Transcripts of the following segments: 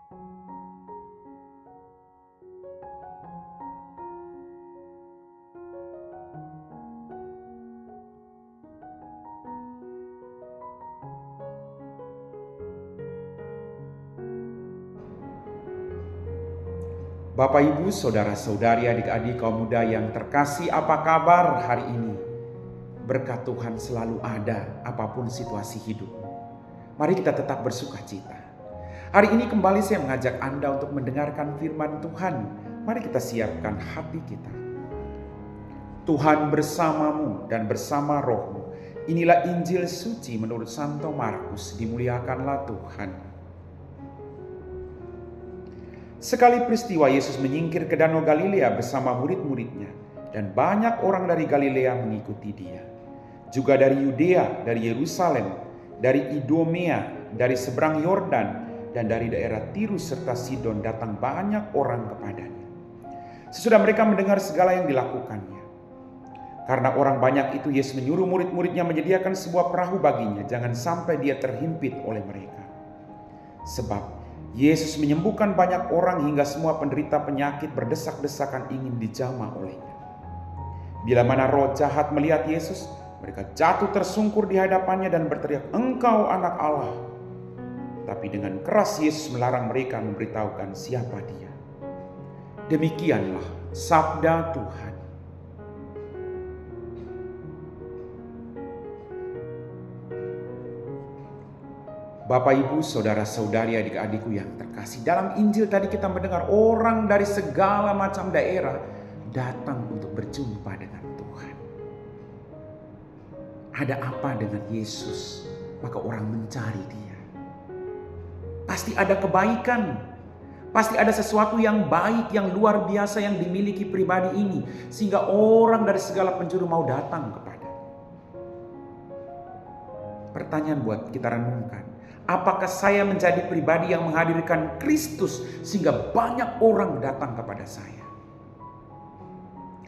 Bapak, Ibu, saudara-saudari, adik-adik kaum muda yang terkasih, apa kabar hari ini? Berkat Tuhan selalu ada apapun situasi hidup. Mari kita tetap bersuka cita. Hari ini kembali saya mengajak Anda untuk mendengarkan firman Tuhan. Mari kita siapkan hati kita. Tuhan bersamamu dan bersama rohmu. Inilah Injil suci menurut Santo Markus. Dimuliakanlah Tuhan. Sekali peristiwa Yesus menyingkir ke Danau Galilea bersama murid-muridnya, dan banyak orang dari Galilea mengikuti dia. Juga dari Yudea, dari Yerusalem, dari Idumea, dari seberang Yordan, dan dari daerah Tirus serta Sidon datang banyak orang kepadanya. Sesudah mereka mendengar segala yang dilakukannya. Karena orang banyak itu, Yesus menyuruh murid-muridnya menyediakan sebuah perahu baginya, jangan sampai dia terhimpit oleh mereka. Sebab Yesus menyembuhkan banyak orang hingga semua penderita penyakit berdesak-desakan ingin dijamah olehnya. Bila mana roh jahat melihat Yesus, mereka jatuh tersungkur di hadapannya dan berteriak, "Engkau anak Allah." Tapi dengan keras Yesus melarang mereka memberitahukan siapa dia. Demikianlah sabda Tuhan. Bapak, Ibu, saudara-saudari, adik-adikku yang terkasih, dalam Injil tadi kita mendengar orang dari segala macam daerah datang untuk berjumpa dengan Tuhan. Ada apa dengan Yesus? Maka orang mencari dia. Pasti ada kebaikan. Pasti ada sesuatu yang baik, yang luar biasa yang dimiliki pribadi ini, sehingga orang dari segala penjuru mau datang kepada. Pertanyaan buat kita renungkan. Apakah saya menjadi pribadi yang menghadirkan Kristus sehingga banyak orang datang kepada saya?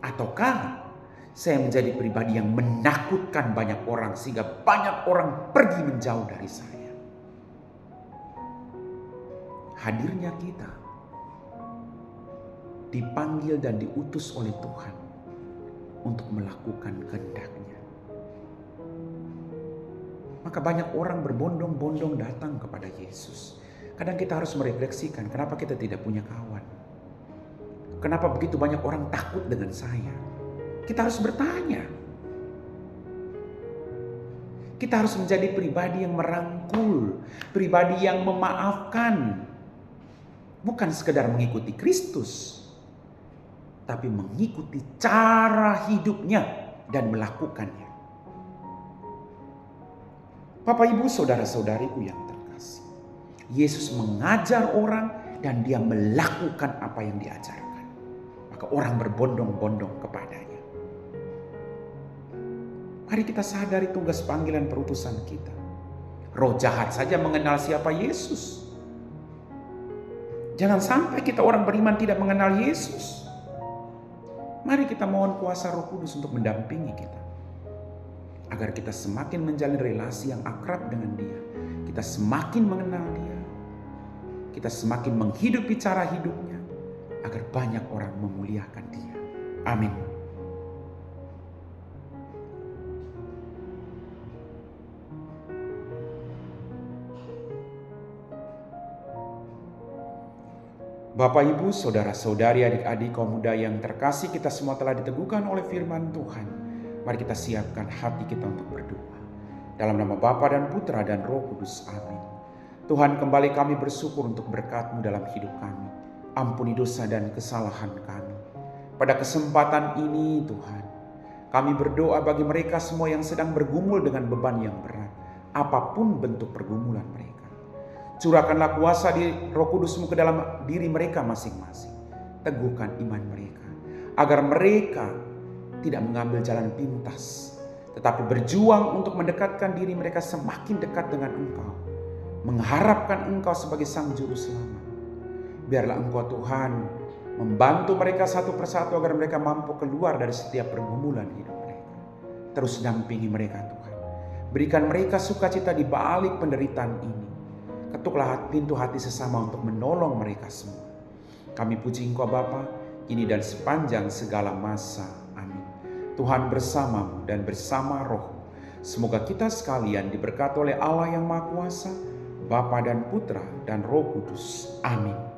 Ataukah saya menjadi pribadi yang menakutkan banyak orang sehingga banyak orang pergi menjauh dari saya? Hadirnya kita dipanggil dan diutus oleh Tuhan untuk melakukan kehendak-Nya. Maka banyak orang berbondong-bondong datang kepada Yesus. Kadang kita harus merefleksikan, kenapa kita tidak punya kawan? Kenapa begitu banyak orang takut dengan saya? Kita harus bertanya. Kita harus menjadi pribadi yang merangkul, pribadi yang memaafkan. Bukan sekedar mengikuti Kristus, tapi mengikuti cara hidupnya dan melakukannya. Bapak, Ibu, saudara-saudariku yang terkasih, Yesus mengajar orang dan dia melakukan apa yang diajarkan. Maka orang berbondong-bondong kepadanya. Mari kita sadari tugas panggilan perutusan kita. Roh jahat saja mengenal siapa Yesus. Jangan sampai kita orang beriman tidak mengenal Yesus. Mari kita mohon kuasa Roh Kudus untuk mendampingi kita. Agar kita semakin menjalin relasi yang akrab dengan dia. Kita semakin mengenal dia. Kita semakin menghidupi cara hidupnya. Agar banyak orang memuliakan dia. Amin. Bapak, Ibu, saudara-saudari, adik-adik kaum muda yang terkasih, kita semua telah diteguhkan oleh firman Tuhan. Mari kita siapkan hati kita untuk berdoa. Dalam nama Bapa dan Putra dan Roh Kudus. Amin. Tuhan, kembali kami bersyukur untuk berkat-Mu dalam hidup kami. Ampuni dosa dan kesalahan kami. Pada kesempatan ini Tuhan, kami berdoa bagi mereka semua yang sedang bergumul dengan beban yang berat. Apapun bentuk pergumulan mereka. Curahkanlah kuasa di Roh Kudus-Mu ke dalam diri mereka masing-masing. Teguhkan iman mereka. Agar mereka tidak mengambil jalan pintas, tetapi berjuang untuk mendekatkan diri mereka semakin dekat dengan Engkau, mengharapkan Engkau sebagai Sang Juru Selamat. Biarlah Engkau Tuhan membantu mereka satu persatu agar mereka mampu keluar dari setiap pergumulan hidup mereka. Terus dampingi mereka Tuhan. Berikan mereka sukacita di balik penderitaan ini. Ketuklah pintu hati sesama untuk menolong mereka semua. Kami puji Engkau Bapa, kini dan sepanjang segala masa. Amin. Tuhan bersamamu dan bersama rohmu. Semoga kita sekalian diberkati oleh Allah yang Maha Kuasa, Bapa dan Putra dan Roh Kudus. Amin.